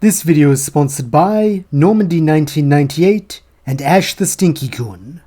This video is sponsored by Normandy 1998 and Ash the Stinky Coon.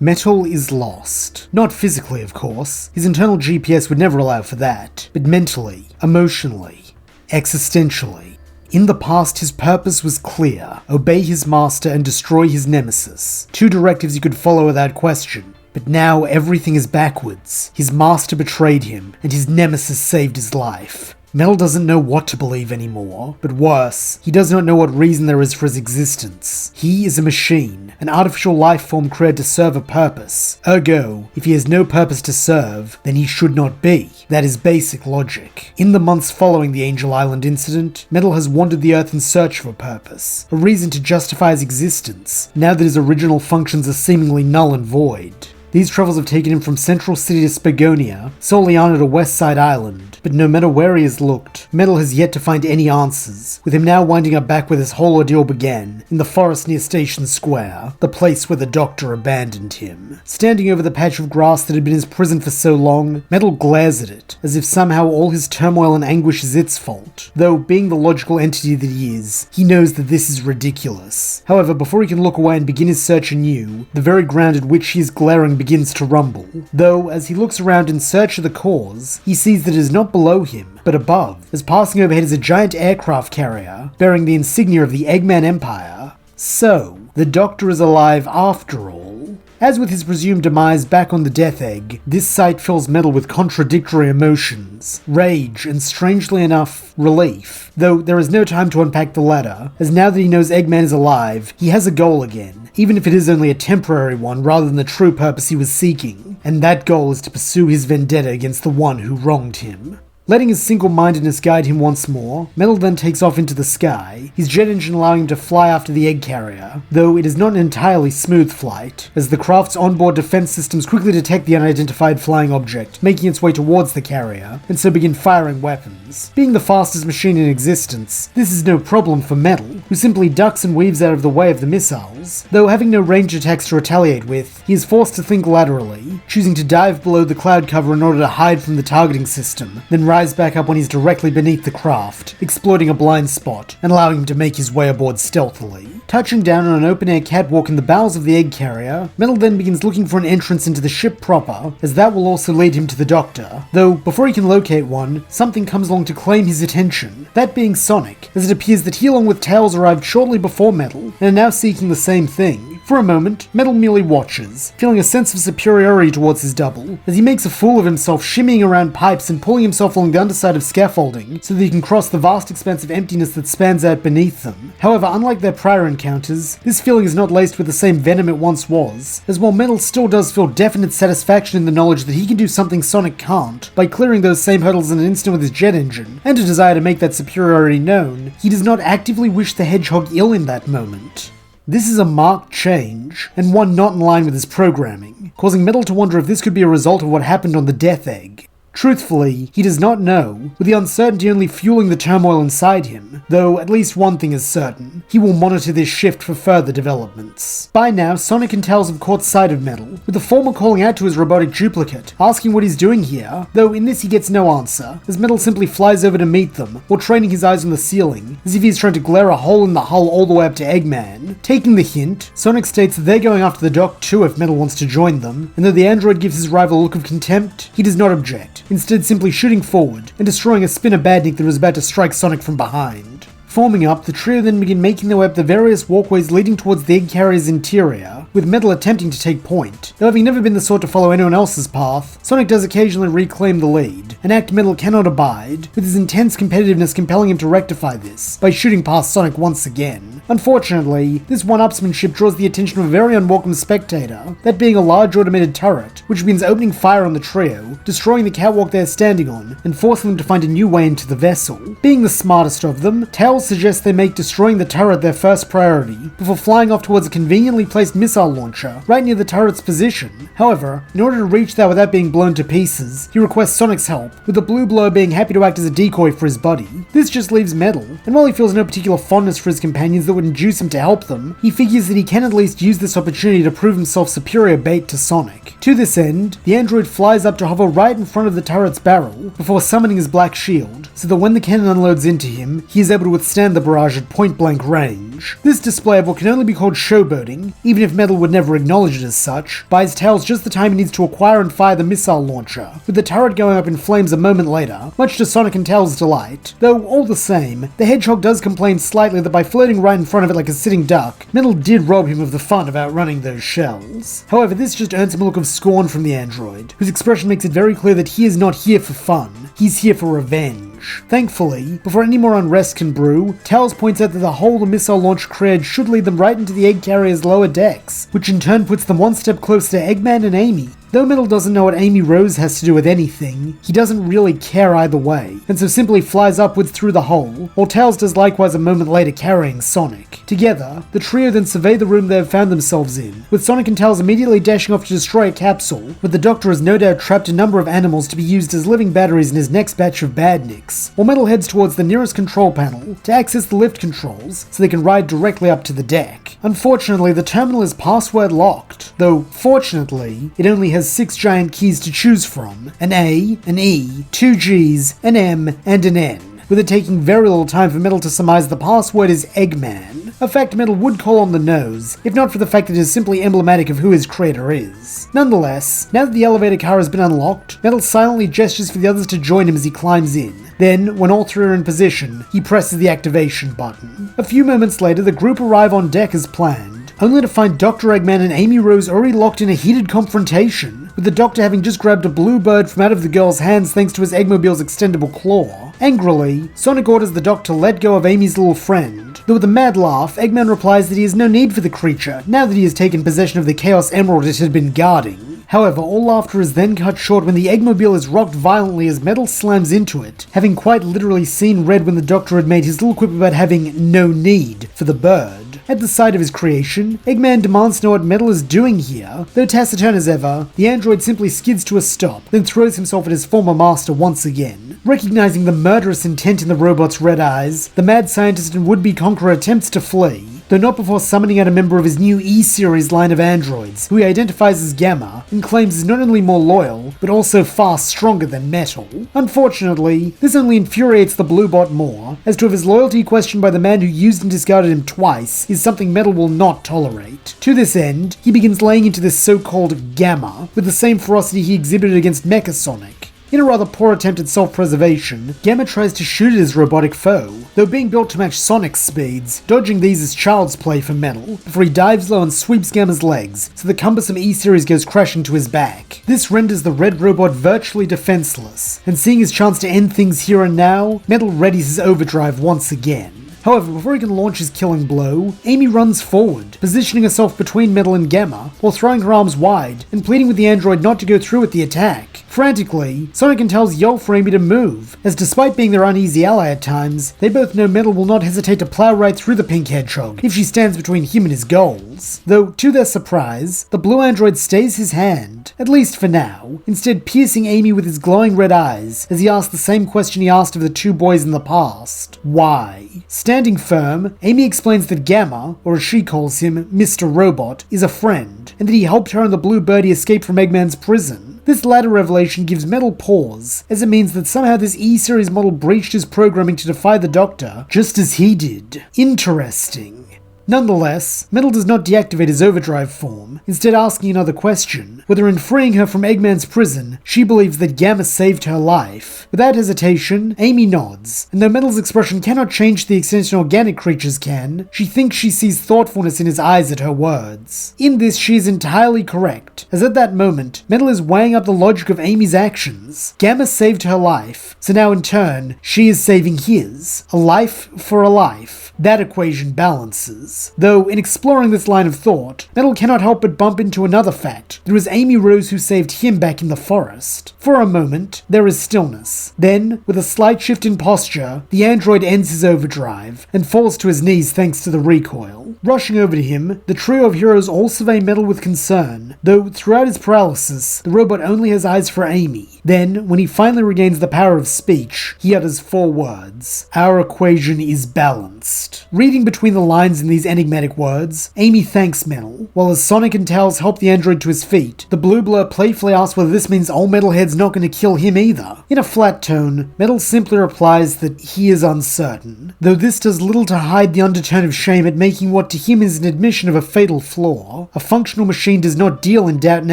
Metal is lost. Not physically, of course. His internal GPS would never allow for that. But mentally, emotionally, existentially. In the past, his purpose was clear. Obey his master and destroy his nemesis. Two directives you could follow without question. But now everything is backwards. His master betrayed him, and his nemesis saved his life. Metal doesn't know what to believe anymore, but worse, he does not know what reason there is for his existence. He is a machine, an artificial life form created to serve a purpose. Ergo, if he has no purpose to serve, then he should not be. That is basic logic. In the months following the Angel Island incident, Metal has wandered the Earth in search of a purpose, a reason to justify his existence, now that his original functions are seemingly null and void. These travels have taken him from Central City to Spagonia, Soliana to West Side Island, but no matter where he has looked, Metal has yet to find any answers, with him now winding up back where this whole ordeal began, in the forest near Station Square, the place where the Doctor abandoned him. Standing over the patch of grass that had been his prison for so long, Metal glares at it, as if somehow all his turmoil and anguish is its fault, though being the logical entity that he is, he knows that this is ridiculous. However, before he can look away and begin his search anew, the very ground at which he is glaring begins to rumble, though as he looks around in search of the cause, he sees that it is not below him, but above, as passing overhead is a giant aircraft carrier, bearing the insignia of the Eggman Empire. So, the Doctor is alive after all. As with his presumed demise back on the Death Egg, this sight fills Metal with contradictory emotions, rage, and strangely enough, relief. Though there is no time to unpack the latter, as now that he knows Eggman is alive, he has a goal again, even if it is only a temporary one rather than the true purpose he was seeking, and that goal is to pursue his vendetta against the one who wronged him. Letting his single-mindedness guide him once more, Metal then takes off into the sky, his jet engine allowing him to fly after the egg carrier, though it is not an entirely smooth flight, as the craft's onboard defense systems quickly detect the unidentified flying object, making its way towards the carrier, and so begin firing weapons. Being the fastest machine in existence, this is no problem for Metal, who simply ducks and weaves out of the way of the missiles, though having no ranged attacks to retaliate with, he is forced to think laterally, choosing to dive below the cloud cover in order to hide from the targeting system, then rise back up when he's directly beneath the craft, exploiting a blind spot and allowing him to make his way aboard stealthily. Touching down on an open-air catwalk in the bowels of the egg carrier, Metal then begins looking for an entrance into the ship proper, as that will also lead him to the Doctor. Though, before he can locate one, something comes along to claim his attention, that being Sonic, as it appears that he along with Tails arrived shortly before Metal, and are now seeking the same thing. For a moment, Metal merely watches, feeling a sense of superiority towards his double, as he makes a fool of himself shimmying around pipes and pulling himself along the underside of scaffolding so that he can cross the vast expanse of emptiness that spans out beneath them. However, unlike their prior encounters, this feeling is not laced with the same venom it once was, as while Metal still does feel definite satisfaction in the knowledge that he can do something Sonic can't, by clearing those same hurdles in an instant with his jet engine, and a desire to make that superiority known, he does not actively wish the hedgehog ill in that moment. This is a marked change, and one not in line with his programming, causing Metal to wonder if this could be a result of what happened on the Death Egg. Truthfully, he does not know, with the uncertainty only fueling the turmoil inside him, though at least one thing is certain, he will monitor this shift for further developments. By now, Sonic and Tails have caught sight of Metal, with the former calling out to his robotic duplicate, asking what he's doing here, though in this he gets no answer, as Metal simply flies over to meet them, while training his eyes on the ceiling, as if he's trying to glare a hole in the hull all the way up to Eggman. Taking the hint, Sonic states that they're going after the Doc too if Metal wants to join them, and though the android gives his rival a look of contempt, he does not object, instead simply shooting forward and destroying a spinner badnik that was about to strike Sonic from behind. Forming up, the trio then begin making their way up the various walkways leading towards the egg carrier's interior, with Metal attempting to take point. Though having never been the sort to follow anyone else's path, Sonic does occasionally reclaim the lead, an act Metal cannot abide, with his intense competitiveness compelling him to rectify this, by shooting past Sonic once again. Unfortunately, this one-upsmanship draws the attention of a very unwelcome spectator, that being a large automated turret, which begins opening fire on the trio, destroying the catwalk they are standing on, and forcing them to find a new way into the vessel. Being the smartest of them, Tails suggests they make destroying the turret their first priority, before flying off towards a conveniently placed missile launcher right near the turret's position. However, in order to reach that without being blown to pieces, he requests Sonic's help, with the blue blow being happy to act as a decoy for his buddy. This just leaves Metal, and while he feels no particular fondness for his companions that would would induce him to help them, he figures that he can at least use this opportunity to prove himself superior bait to Sonic. To this end, the android flies up to hover right in front of the turret's barrel before summoning his black shield, so that when the cannon unloads into him, he is able to withstand the barrage at point-blank range. This display of what can only be called showboating, even if Metal would never acknowledge it as such, buys Tails just the time he needs to acquire and fire the missile launcher, with the turret going up in flames a moment later, much to Sonic and Tails' delight. Though, all the same, the Hedgehog does complain slightly that by floating right in front of it like a sitting duck, Metal did rob him of the fun of outrunning those shells. However, this just earns him a look of scorn from the android, whose expression makes it very clear that he is not here for fun, he's here for revenge. Thankfully, before any more unrest can brew, Tails points out that the hole the missile launch created should lead them right into the egg carrier's lower decks, which in turn puts them one step closer to Eggman and Amy. Though Metal doesn't know what Amy Rose has to do with anything, he doesn't really care either way, and so simply flies upwards through the hole, while Tails does likewise a moment later carrying Sonic. Together, the trio then survey the room they have found themselves in, with Sonic and Tails immediately dashing off to destroy a capsule, but the Doctor has no doubt trapped a number of animals to be used as living batteries in his next batch of badniks, while Metal heads towards the nearest control panel to access the lift controls so they can ride directly up to the deck. Unfortunately, the terminal is password locked, though fortunately, it only has 6 giant keys to choose from, an A, an E, 2 G's, an M, and an N, with it taking very little time for Metal to surmise the password is Eggman, a fact Metal would call on the nose, if not for the fact that it is simply emblematic of who his creator is. Nonetheless, now that the elevator car has been unlocked, Metal silently gestures for the others to join him as he climbs in. Then, when all three are in position, he presses the activation button. A few moments later, the group arrive on deck as planned, only to find Dr. Eggman and Amy Rose already locked in a heated confrontation, with the Doctor having just grabbed a blue bird from out of the girl's hands thanks to his Eggmobile's extendable claw. Angrily, Sonic orders the Doctor to let go of Amy's little friend, though with a mad laugh, Eggman replies that he has no need for the creature, now that he has taken possession of the Chaos Emerald it had been guarding. However, all laughter is then cut short when the Eggmobile is rocked violently as Metal slams into it, having quite literally seen red when the Doctor had made his little quip about having no need for the bird. At the sight of his creation, Eggman demands to know what Metal is doing here, though taciturn as ever, the android simply skids to a stop, then throws himself at his former master once again. Recognizing the murderous intent in the robot's red eyes, the mad scientist and would-be conqueror attempts to flee, though not before summoning out a member of his new E-Series line of androids, who he identifies as Gamma, and claims is not only more loyal, but also far stronger than Metal. Unfortunately, this only infuriates the Bluebot more, as to have his loyalty questioned by the man who used and discarded him twice is something Metal will not tolerate. To this end, he begins laying into this so-called Gamma, with the same ferocity he exhibited against Mecha Sonic. In a rather poor attempt at self-preservation, Gamma tries to shoot at his robotic foe, though being built to match Sonic's speeds, dodging these is child's play for Metal, before he dives low and sweeps Gamma's legs, so the cumbersome E-Series goes crashing to his back. This renders the red robot virtually defenseless, and seeing his chance to end things here and now, Metal readies his overdrive once again. However, before he can launch his killing blow, Amy runs forward, positioning herself between Metal and Gamma, while throwing her arms wide and pleading with the android not to go through with the attack. Frantically, Sonic and Tails yell for Amy to move, as despite being their uneasy ally at times, they both know Metal will not hesitate to plow right through the pink hedgehog if she stands between him and his goals. Though, to their surprise, the blue android stays his hand, at least for now, instead piercing Amy with his glowing red eyes as he asks the same question he asked of the two boys in the past. Why? Standing firm, Amy explains that Gamma, or as she calls him, Mr. Robot, is a friend, and that he helped her and the blue birdie escape from Eggman's prison. This latter revelation gives Metal pause, as it means that somehow this E-Series model breached his programming to defy the Doctor, just as he did. Interesting. Nonetheless, Metal does not deactivate his overdrive form, instead asking another question, whether in freeing her from Eggman's prison, she believes that Gamma saved her life. Without hesitation, Amy nods, and though Metal's expression cannot change to the extent an organic creature's can, she thinks she sees thoughtfulness in his eyes at her words. In this, she is entirely correct, as at that moment, Metal is weighing up the logic of Amy's actions. Gamma saved her life, so now in turn, she is saving his. A life for a life. That equation balances. Though, in exploring this line of thought, Metal cannot help but bump into another fact. It was Amy Rose who saved him back in the forest. For a moment, there is stillness. Then, with a slight shift in posture, the android ends his overdrive, and falls to his knees thanks to the recoil. Rushing over to him, the trio of heroes all survey Metal with concern, though throughout his paralysis, the robot only has eyes for Amy, Then, when he finally regains the power of speech, he utters 4 words. "Our equation is balanced." Reading between the lines in these enigmatic words, Amy thanks Metal, while as Sonic and Tails help the android to his feet, the Blue Blur playfully asks whether this means old Metalhead's not going to kill him either. In a flat tone, Metal simply replies that he is uncertain, though this does little to hide the undertone of shame at making what to him is an admission of a fatal flaw. A functional machine does not deal in doubt and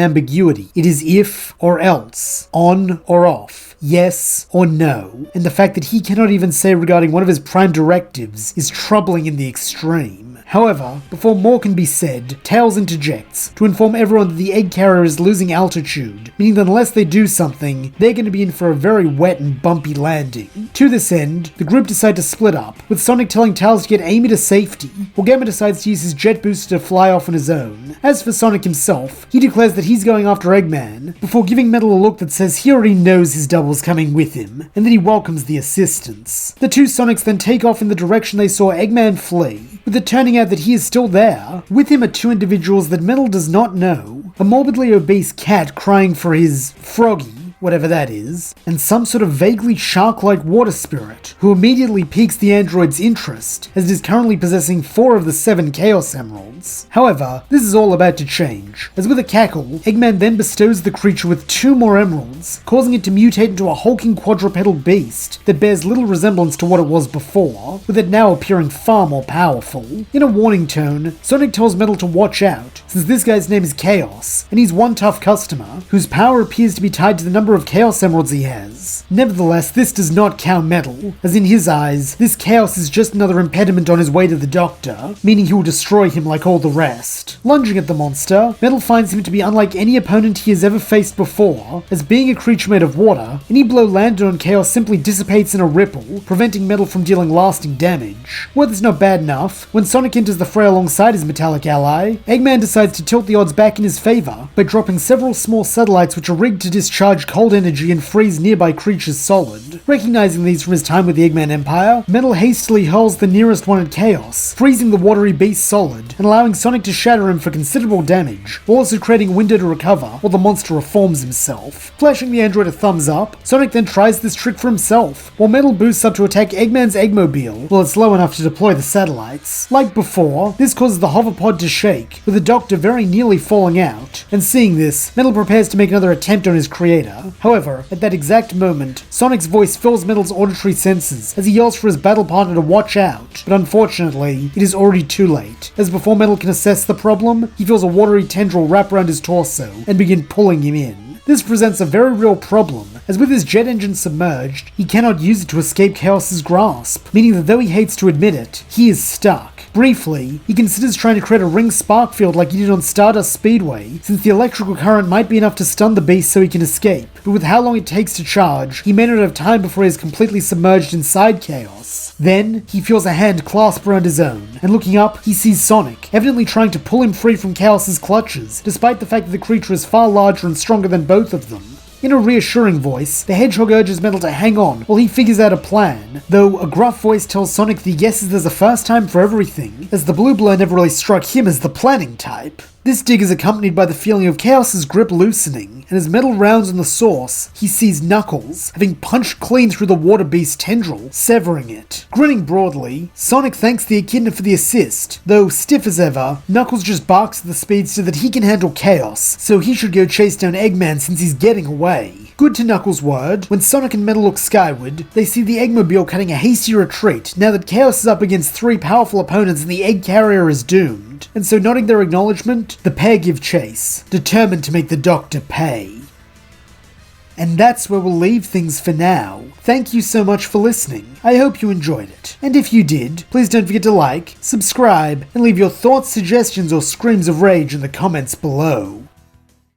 ambiguity. It is if or else, on or off, yes or no, and the fact that he cannot even say regarding one of his prime directives is troubling in the extreme. However, before more can be said, Tails interjects to inform everyone that the egg carrier is losing altitude, meaning that unless they do something, they're going to be in for a very wet and bumpy landing. To this end, the group decide to split up, with Sonic telling Tails to get Amy to safety, while Gamma decides to use his jet booster to fly off on his own. As for Sonic himself, he declares that he's going after Eggman, before giving Metal a look that says he already knows his double's coming with him, and that he welcomes the assistance. The two Sonics then take off in the direction they saw Eggman flee, with it turning out that he is still there. With him are 2 individuals that Metal does not know, a morbidly obese cat crying for his froggy, whatever that is, and some sort of vaguely shark-like water spirit, who immediately piques the android's interest, as it is currently possessing 4 of the 7 Chaos Emeralds. However, this is all about to change, as with a cackle, Eggman then bestows the creature with 2 more emeralds, causing it to mutate into a hulking quadrupedal beast that bears little resemblance to what it was before, with it now appearing far more powerful. In a warning tone, Sonic tells Metal to watch out, since this guy's name is Chaos, and he's one tough customer, whose power appears to be tied to the number of Chaos Emeralds he has. Nevertheless, this does not cow Metal, as in his eyes, this Chaos is just another impediment on his way to the Doctor, meaning he will destroy him like all the rest. Lunging at the monster, Metal finds him to be unlike any opponent he has ever faced before, as being a creature made of water, any blow landed on Chaos simply dissipates in a ripple, preventing Metal from dealing lasting damage. Were this not bad enough, when Sonic enters the fray alongside his metallic ally, Eggman decides to tilt the odds back in his favor by dropping several small satellites which are rigged to discharge cold energy and freeze nearby creatures solid. Recognizing these from his time with the Eggman Empire, Metal hastily hurls the nearest one at Chaos, freezing the watery beast solid, and allowing Sonic to shatter him for considerable damage, while also creating a window to recover while the monster reforms himself. Flashing the android a thumbs up, Sonic then tries this trick for himself, while Metal boosts up to attack Eggman's Eggmobile while it's low enough to deploy the satellites. Like before, this causes the hoverpod to shake, with the Doctor very nearly falling out, and seeing this, Metal prepares to make another attempt on his creator. However, at that exact moment, Sonic's voice fills Metal's auditory senses as he yells for his battle partner to watch out, but unfortunately, it is already too late, as before Metal can assess the problem, he feels a watery tendril wrap around his torso and begin pulling him in. This presents a very real problem, as with his jet engine submerged, he cannot use it to escape Chaos's grasp, meaning that though he hates to admit it, he is stuck. Briefly, he considers trying to create a ring spark field like he did on Stardust Speedway, since the electrical current might be enough to stun the beast so he can escape, but with how long it takes to charge, he may not have time before he is completely submerged inside Chaos. Then, he feels a hand clasp around his own, and looking up, he sees Sonic, evidently trying to pull him free from Chaos's clutches, despite the fact that the creature is far larger and stronger than both of them. In a reassuring voice, the Hedgehog urges Metal to hang on while he figures out a plan, though a gruff voice tells Sonic that he guesses there's a first time for everything, as the Blue Blur never really struck him as the planning type. This dig is accompanied by the feeling of Chaos's grip loosening, and as Metal rounds on the source, he sees Knuckles, having punched clean through the water beast's tendril, severing it. Grinning broadly, Sonic thanks the Echidna for the assist, though stiff as ever, Knuckles just barks at the speedster that he can handle Chaos, so he should go chase down Eggman since he's getting away. Good to Knuckles' word, when Sonic and Metal look skyward, they see the Eggmobile cutting a hasty retreat now that Chaos is up against 3 powerful opponents and the egg carrier is doomed. And so nodding their acknowledgement, the pair give chase, determined to make the Doctor pay. And that's where we'll leave things for now. Thank you so much for listening. I hope you enjoyed it. And if you did, please don't forget to like, subscribe, and leave your thoughts, suggestions, or screams of rage in the comments below.